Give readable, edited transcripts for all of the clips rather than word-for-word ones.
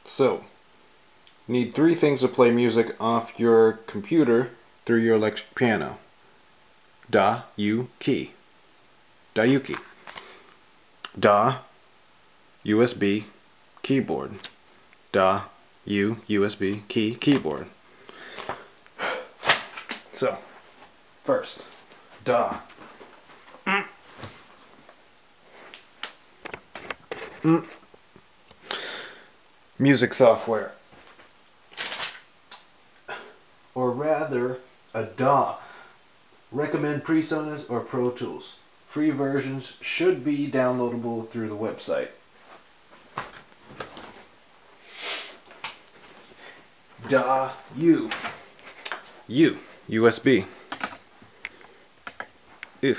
So, need three things to play music off your computer through your electric piano. Da, U, key. Da, U, key. Da, USB, keyboard. Da, U, USB, key, keyboard. So, first, da. Music software. Or rather, a DAW. Recommend PreSonus or Pro Tools. Free versions should be downloadable through the website. DAW U. U. USB. Ugh.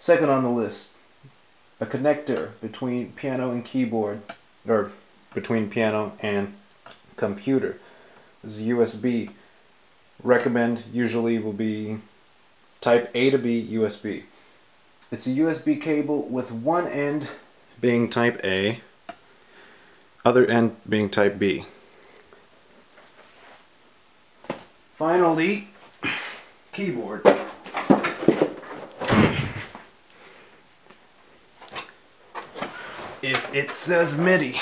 Second on the list, a connector between piano and keyboard, or between piano and computer. This is USB. Recommend usually will be type A to B USB. It's a USB cable with one end being type A, other end being type B. Finally, keyboard. If it says MIDI,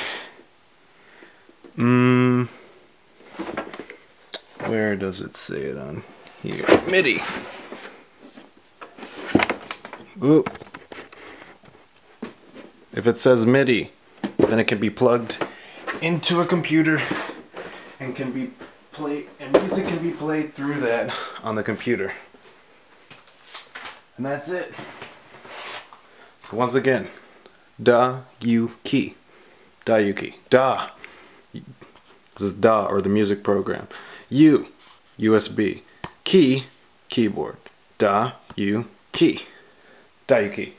where does it say it on here? MIDI. Ooh. If it says MIDI, then it can be plugged into a computer and can be played, and music can be played through that on the computer. And that's it. So once again, Da, U, key. Da, U, key. Da. This is Da, or the music program. U, USB. Key, keyboard. Da, U, key. Da, U, key.